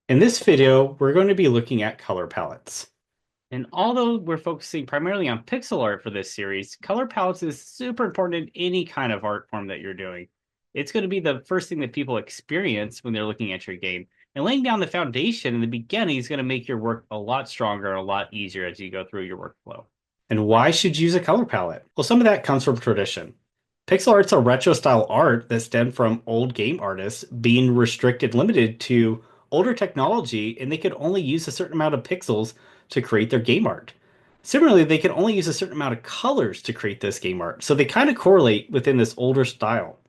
In this video, we're going to be looking at color palettes. And although we're focusing primarily on pixel art for this series, color palettes is super important in any kind of art form that you're doing. It's going to be the first thing that people experience when they're looking at your game. And laying down the foundation in the beginning is going to make your work a lot stronger and a lot easier as you go through your workflow. And why should you use a color palette? Well, some of that comes from tradition. Pixel art's a retro style art that stemmed from old game artists being limited to older technology, and they could only use a certain amount of pixels to create their game art. Similarly, they can only use a certain amount of colors to create this game art. So they kind of correlate within this older style.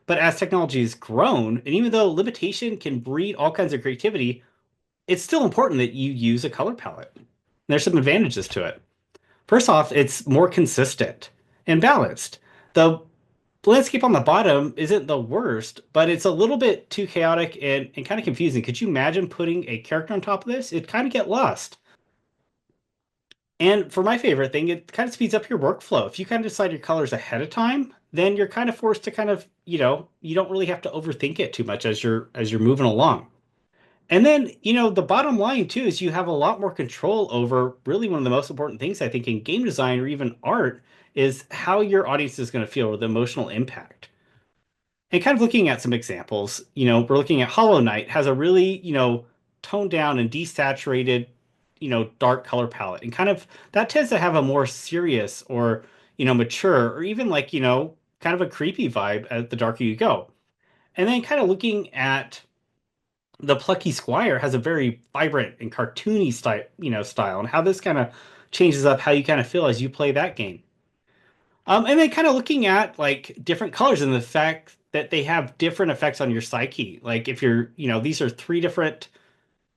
But as technology has grown, and even though limitation can breed all kinds of creativity, it's still important that you use a color palette. There's some advantages to it. First off, it's more consistent and balanced. The landscape on the bottom isn't the worst, but it's a little bit too chaotic and kind of confusing. Could you imagine putting a character on top of this? It'd kind of get lost. And for my favorite thing, it kind of speeds up your workflow. If you kind of decide your colors ahead of time, then you're kind of forced to kind of, you don't really have to overthink it too much as you're moving along. And then, the bottom line too is you have a lot more control over really one of the most important things I think in game design or even art is how your audience is going to feel or the emotional impact. And kind of looking at some examples, we're looking at Hollow Knight has a really, toned down and desaturated, dark color palette. And kind of that tends to have a more serious or, mature or even like, kind of a creepy vibe as the darker you go. And then kind of looking at the Plucky Squire has a very vibrant and cartoony style and how this kind of changes up how you kind of feel as you play that game. And then kind of looking at like different colors and the fact that they have different effects on your psyche. Like if you're, these are three different,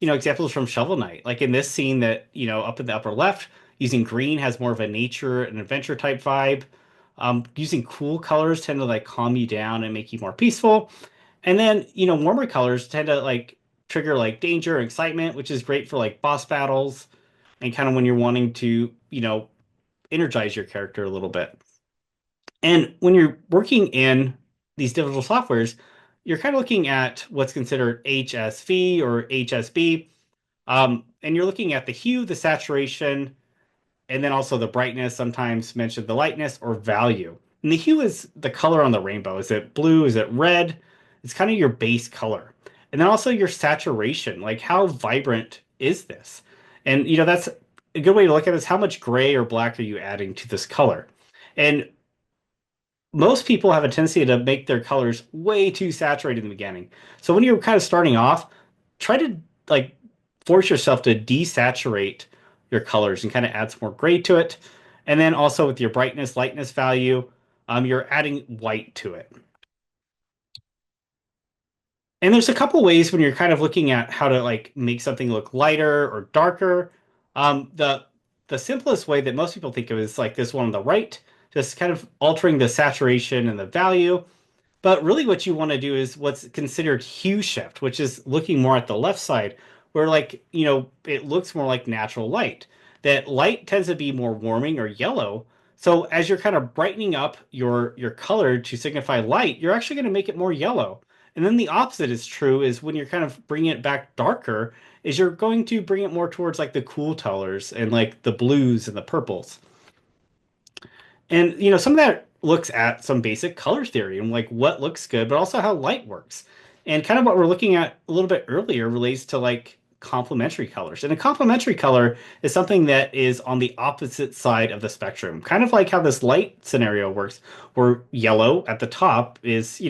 examples from Shovel Knight. Like in this scene that, up in the upper left, using green has more of a nature and adventure type vibe. Using cool colors tend to like calm you down and make you more peaceful. And then, warmer colors tend to like trigger like danger and excitement, which is great for like boss battles and kind of when you're wanting to, energize your character a little bit. And when you're working in these digital softwares, you're kind of looking at what's considered HSV or HSB. And you're looking at the hue, the saturation, and then also the brightness, sometimes mentioned the lightness or value. And the hue is the color on the rainbow. Is it blue? Is it red? It's kind of your base color. And then also your saturation, like how vibrant is this? And that's a good way to look at this. How much gray or black are you adding to this color? And most people have a tendency to make their colors way too saturated in the beginning. So when you're kind of starting off, try to like force yourself to desaturate your colors and kind of add some more gray to it. And then also with your brightness, lightness value, you're adding white to it. And there's a couple ways when you're kind of looking at how to like make something look lighter or darker. The simplest way that most people think of is like this one on the right, just kind of altering the saturation and the value. But really what you want to do is what's considered hue shift, which is looking more at the left side, where like, it looks more like natural light. That light tends to be more warming or yellow. So as you're kind of brightening up your color to signify light, you're actually going to make it more yellow. And then the opposite is true is when you're kind of bringing it back darker, is you're going to bring it more towards like the cool colors and like the blues and the purples. And some of that looks at some basic color theory and like what looks good, but also how light works. And kind of what we're looking at a little bit earlier relates to like complementary colors. And a complementary color is something that is on the opposite side of the spectrum. Kind of like how this light scenario works, where yellow at the top is,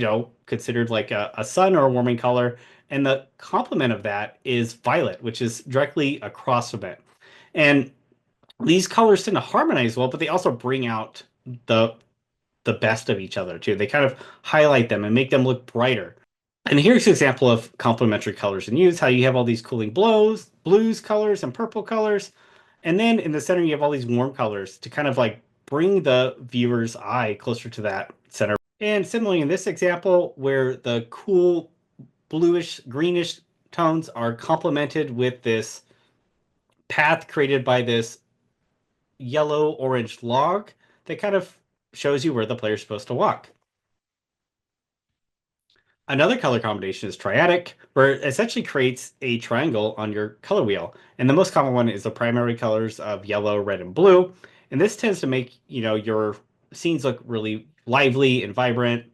considered like a sun or a warming color. And the complement of that is violet, which is directly across from it. And these colors tend to harmonize well, but they also bring out the the best of each other too. They kind of highlight them and make them look brighter. And here's an example of complementary colors in use, how you have all these cooling blues colors and purple colors. And then in the center, you have all these warm colors to kind of like bring the viewer's eye closer to that center. And similarly in this example, where the cool bluish, greenish tones are complemented with this path created by this yellow orange log that kind of shows you where the player's supposed to walk. Another color combination is triadic, where it essentially creates a triangle on your color wheel. And the most common one is the primary colors of yellow, red, and blue. And this tends to make, your scenes look really lively and vibrant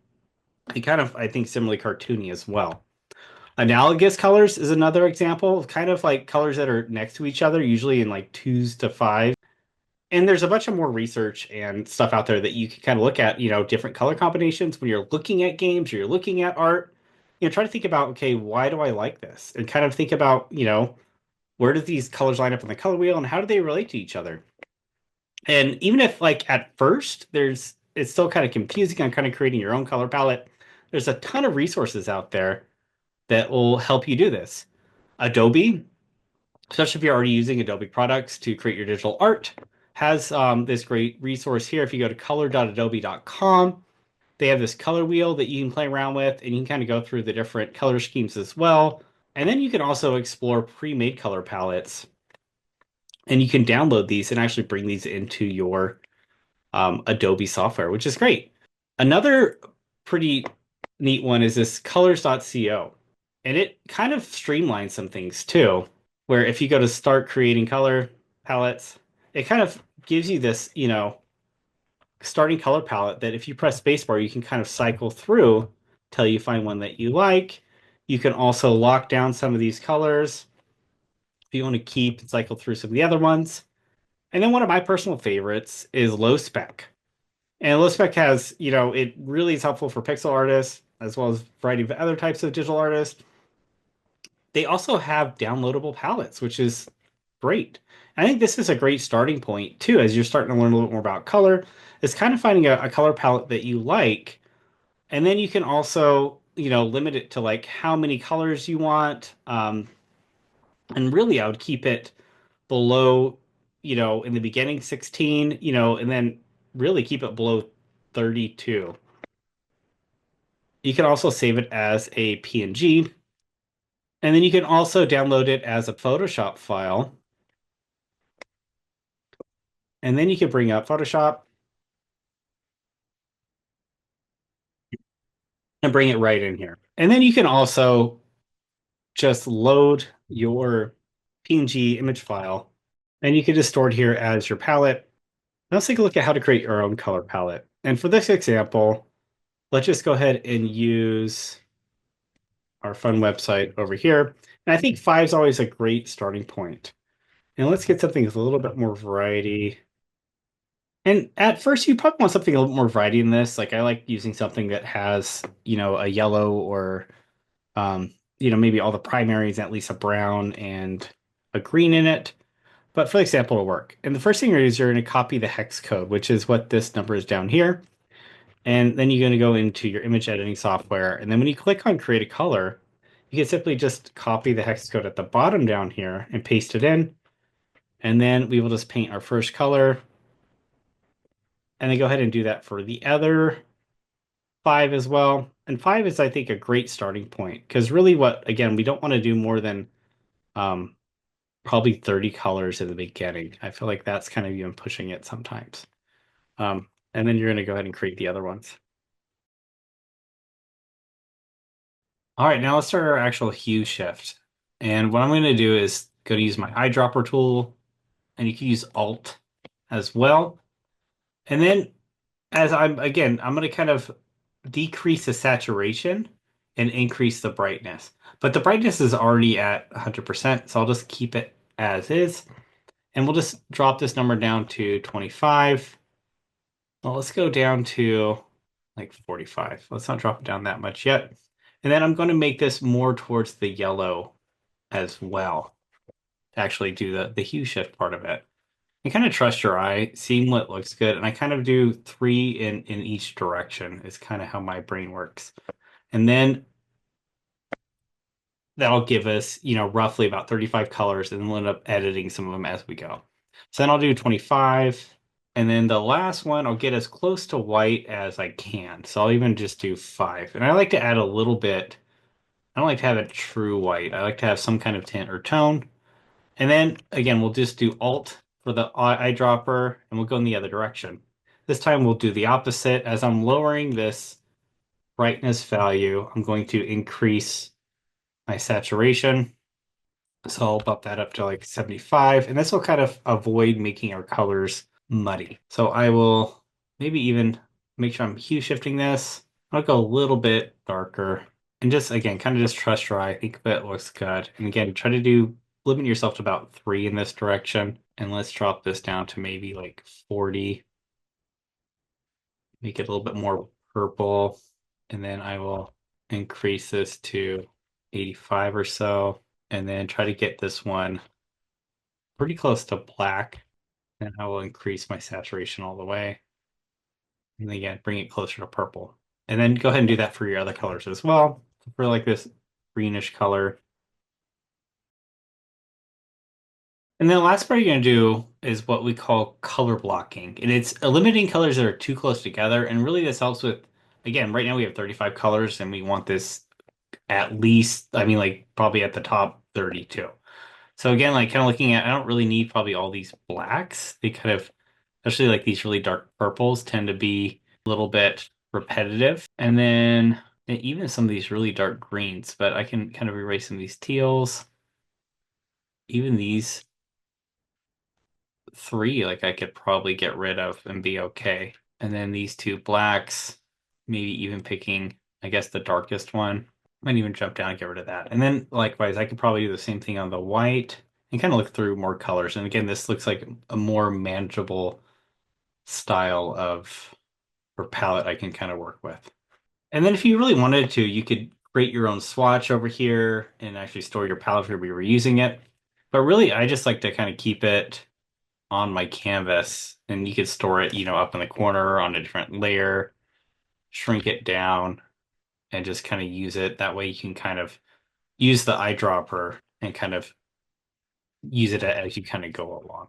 and kind of, I think, similarly cartoony as well. Analogous colors is another example of kind of like colors that are next to each other, usually in like twos to five. And there's a bunch of more research and stuff out there that you can kind of look at, different color combinations when you're looking at games or you're looking at art. Try to think about, okay, why do I like this? And kind of think about, where do these colors line up on the color wheel and how do they relate to each other? And even if like at first it's still kind of confusing on kind of creating your own color palette, there's a ton of resources out there that will help you do this. Adobe, especially if you're already using Adobe products to create your digital art, has this great resource here. If you go to color.adobe.com, they have this color wheel that you can play around with, and you can kind of go through the different color schemes as well. And then you can also explore pre-made color palettes, and you can download these and actually bring these into your Adobe software, which is great. Another pretty neat one is this colors.co, and it kind of streamlines some things too, where if you go to start creating color palettes, it kind of gives you this, starting color palette that if you press spacebar, you can kind of cycle through till you find one that you like. You can also lock down some of these colors if you want to keep and cycle through some of the other ones. And then one of my personal favorites is low spec. And low spec has, it really is helpful for pixel artists as well as a variety of other types of digital artists. They also have downloadable palettes, which is great. I think this is a great starting point too, as you're starting to learn a little bit more about color. Is kind of finding a color palette that you like, and then you can also, limit it to like how many colors you want. And really, I would keep it below, in the beginning 16, and then really keep it below 32. You can also save it as a PNG, and then you can also download it as a Photoshop file. And then you can bring up Photoshop and bring it right in here. And then you can also just load your PNG image file, and you can just store it here as your palette. Let's take a look at how to create your own color palette. And for this example, let's just go ahead and use our fun website over here. And I think five is always a great starting point. And let's get something with a little bit more variety. And at first, you probably want something a little more variety in this. Like I like using something that has, a yellow or, maybe all the primaries, at least a brown and a green in it. But for example, it'll work. And the first thing you're going to copy the hex code, which is what this number is down here. And then you're going to go into your image editing software. And then when you click on create a color, you can simply just copy the hex code at the bottom down here and paste it in. And then we will just paint our first color. And then go ahead and do that for the other five as well. And five is, I think, a great starting point because really again, we don't want to do more than um, probably 30 colors in the beginning. I feel like that's kind of even pushing it sometimes. And then you're going to go ahead and create the other ones. All right, now let's start our actual hue shift. And what I'm going to do is go to use my eyedropper tool, and you can use Alt as well. And then I'm going to kind of decrease the saturation and increase the brightness. But the brightness is already at 100%, so I'll just keep it as is. And we'll just drop this number down to 25. Well, let's go down to like 45. Let's not drop it down that much yet. And then I'm going to make this more towards the yellow as well to actually do the hue shift part of it. You kind of trust your eye, seeing what looks good. And I kind of do three in each direction is kind of how my brain works. And then that'll give us, roughly about 35 colors, and then we'll end up editing some of them as we go. So then I'll do 25. And then the last one, I'll get as close to white as I can. So I'll even just do 5. And I like to add a little bit. I don't like to have it true white. I like to have some kind of tint or tone. And then, again, we'll just do Alt for the eyedropper, and we'll go in the other direction. This time we'll do the opposite. As I'm lowering this brightness value, I'm going to increase my saturation. So I'll bump that up to like 75, and this will kind of avoid making our colors muddy. So I will maybe even make sure I'm hue shifting this. I'll go a little bit darker and just again, kind of just trust your eye. I think that looks good. And again, try to limit yourself to about 3 in this direction. And let's drop this down to maybe like 40, make it a little bit more purple. And then I will increase this to 85 or so. And then try to get this one pretty close to black. And I will increase my saturation all the way. And then again, bring it closer to purple. And then go ahead and do that for your other colors as well. For like this greenish color. And then the last part you're going to do is what we call color blocking. And it's eliminating colors that are too close together. And really this helps with, again, right now we have 35 colors and we want this at least, I mean, like probably at the top 32. So again, like kind of looking at, I don't really need probably all these blacks. They kind of, especially like these really dark purples tend to be a little bit repetitive. And then even some of these really dark greens, but I can kind of erase some of these teals. Even these three, like I could probably get rid of and be okay. And then these two blacks, maybe even picking, I guess, the darkest one. Might even jump down and get rid of that. And then likewise, I could probably do the same thing on the white and kind of look through more colors. And again, this looks like a more manageable style of or palette I can kind of work with. And then if you really wanted to, you could create your own swatch over here and actually store your palette if we were using it. But really, I just like to kind of keep it on my canvas and you could store it, up in the corner on a different layer, shrink it down and just kind of use it. That way you can kind of use the eyedropper and kind of use it as you kind of go along.